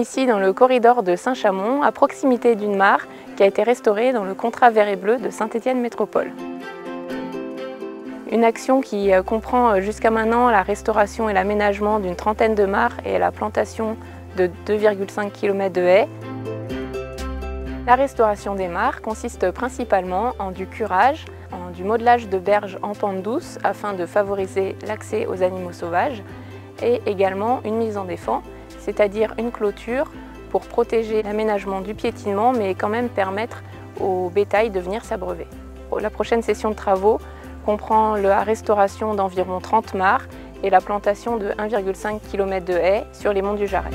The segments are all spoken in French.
ici dans le corridor de Saint-Chamond, à proximité d'une mare qui a été restaurée dans le contrat vert et bleu de Saint-Étienne Métropole. Une action qui comprend jusqu'à maintenant la restauration et l'aménagement d'une trentaine de mares et la plantation de 2,5 km de haies. La restauration des mares consiste principalement en du curage, en du modelage de berges en pente douce afin de favoriser l'accès aux animaux sauvages et également une mise en défend, c'est-à-dire une clôture pour protéger l'aménagement du piétinement mais quand même permettre au bétail de venir s'abreuver. La prochaine session de travaux comprend la restauration d'environ 30 mares et la plantation de 1,5 km de haies sur les monts du Jarret.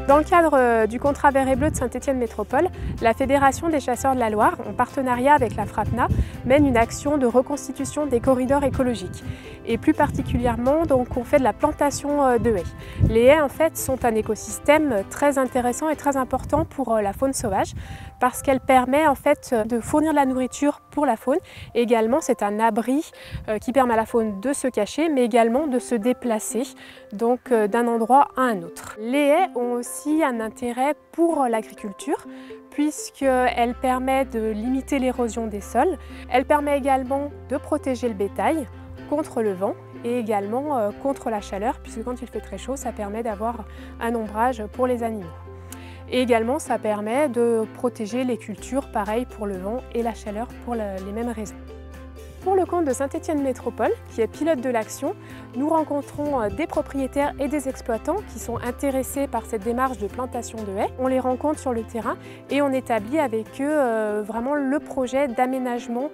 Dans le cadre du contrat vert et bleu de Saint-Étienne Métropole, la Fédération des chasseurs de la Loire, en partenariat avec la FRAPNA, mène une action de reconstitution des corridors écologiques. Et plus particulièrement, donc, on fait de la plantation de haies. Les haies, en fait, sont un écosystème très intéressant et très important pour la faune sauvage parce qu'elle permet en fait de fournir de la nourriture pour la faune. Et également, c'est un abri qui permet à la faune de se cacher, mais également de se déplacer donc d'un endroit à un autre. Les haies ont aussi un intérêt pour l'agriculture puisqu'elle permet de limiter l'érosion des sols. Elle permet également de protéger le bétail contre le vent et également contre la chaleur puisque quand il fait très chaud, ça permet d'avoir un ombrage pour les animaux. Et également, ça permet de protéger les cultures, pareil pour le vent et la chaleur pour les mêmes raisons. Pour le compte de Saint-Étienne Métropole, qui est pilote de l'action, nous rencontrons des propriétaires et des exploitants qui sont intéressés par cette démarche de plantation de haies. On les rencontre sur le terrain et on établit avec eux vraiment le projet d'aménagement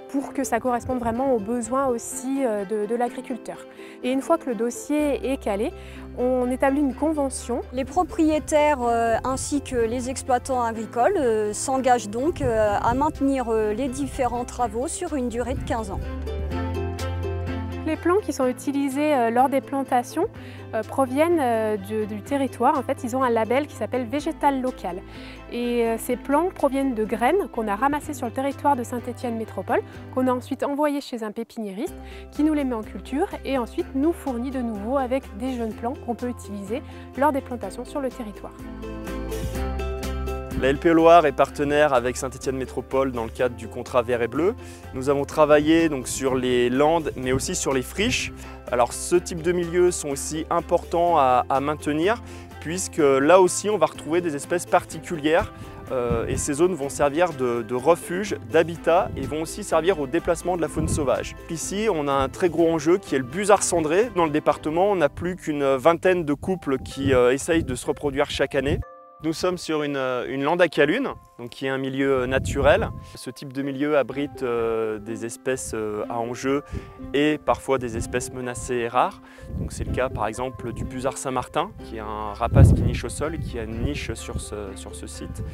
pour que ça corresponde vraiment aux besoins aussi de l'agriculteur. Et une fois que le dossier est calé, on établit une convention. Les propriétaires ainsi que les exploitants agricoles s'engagent donc à maintenir les différents travaux sur une durée de 15 ans. Les plants qui sont utilisés lors des plantations proviennent du territoire. En fait, ils ont un label qui s'appelle végétal local. Et ces plants proviennent de graines qu'on a ramassées sur le territoire de Saint-Étienne Métropole, qu'on a ensuite envoyées chez un pépiniériste qui nous les met en culture et ensuite nous fournit de nouveau avec des jeunes plants qu'on peut utiliser lors des plantations sur le territoire. La LPO Loire est partenaire avec Saint-Étienne Métropole dans le cadre du contrat vert et bleu. Nous avons travaillé donc sur les landes mais aussi sur les friches. Alors ce type de milieux sont aussi importants à maintenir puisque là aussi on va retrouver des espèces particulières et ces zones vont servir de refuge, d'habitat et vont aussi servir au déplacement de la faune sauvage. Ici on a un très gros enjeu qui est le busard cendré. Dans le département on n'a plus qu'une vingtaine de couples qui essayent de se reproduire chaque année. Nous sommes sur une lande à calune, donc qui est un milieu naturel. Ce type de milieu abrite des espèces à enjeu et parfois des espèces menacées et rares. C'est le cas par exemple du busard Saint-Martin, qui est un rapace qui niche au sol, qui a une niche sur ce site.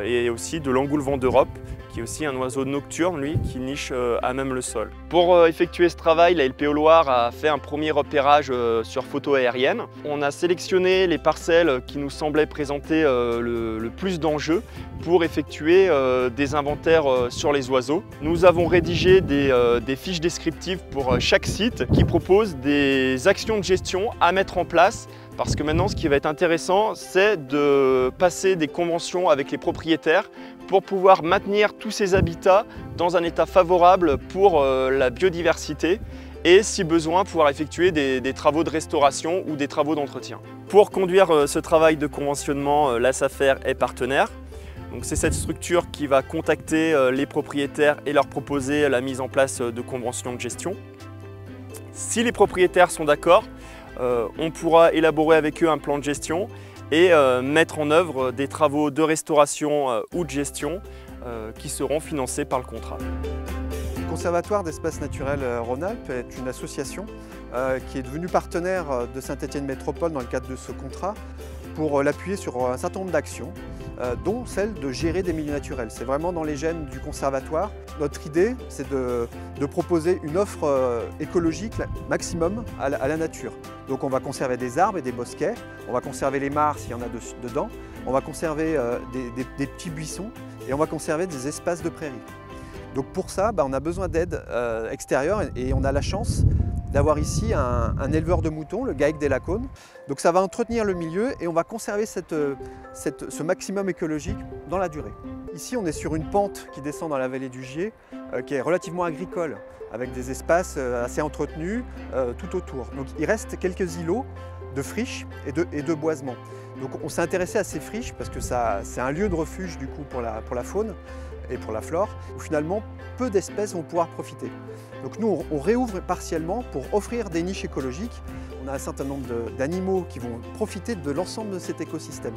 Et aussi de l'angoule vent d'Europe, qui est aussi un oiseau nocturne, lui, qui niche à même le sol. Pour effectuer ce travail, la LPO Loire a fait un premier repérage sur photo aérienne. On a sélectionné les parcelles qui nous semblaient présenter le plus d'enjeux pour effectuer des inventaires sur les oiseaux. Nous avons rédigé des fiches descriptives pour chaque site qui proposent des actions de gestion à mettre en place parce que maintenant ce qui va être intéressant c'est de passer des conventions avec les propriétaires pour pouvoir maintenir tous ces habitats dans un état favorable pour la biodiversité et si besoin pouvoir effectuer des travaux de restauration ou des travaux d'entretien. Pour conduire ce travail de conventionnement, la SAFER est partenaire. C'est cette structure qui va contacter les propriétaires et leur proposer la mise en place de conventions de gestion. Si les propriétaires sont d'accord, on pourra élaborer avec eux un plan de gestion et mettre en œuvre des travaux de restauration ou de gestion qui seront financés par le contrat. Le Conservatoire d'espaces naturels Rhône-Alpes est une association qui est devenue partenaire de Saint-Étienne Métropole dans le cadre de ce contrat pour l'appuyer sur un certain nombre d'actions, dont celle de gérer des milieux naturels. C'est vraiment dans les gènes du conservatoire. Notre idée, c'est de proposer une offre écologique maximum à la nature. Donc on va conserver des arbres et des bosquets, on va conserver les mares s'il y en a dedans, on va conserver des petits buissons et on va conserver des espaces de prairies. Donc pour ça, on a besoin d'aide extérieure et on a la chance d'avoir ici un éleveur de moutons, le GAEC des Lacones. Donc ça va entretenir le milieu et on va conserver ce maximum écologique dans la durée. Ici, on est sur une pente qui descend dans la vallée du Gier, qui est relativement agricole, avec des espaces assez entretenus tout autour. Donc il reste quelques îlots de friches et de boisements. Donc on s'est intéressé à ces friches parce que c'est un lieu de refuge du coup pour la faune et pour la flore, où finalement peu d'espèces vont pouvoir profiter. Donc nous on réouvre partiellement pour offrir des niches écologiques. On a un certain nombre d'animaux qui vont profiter de l'ensemble de cet écosystème.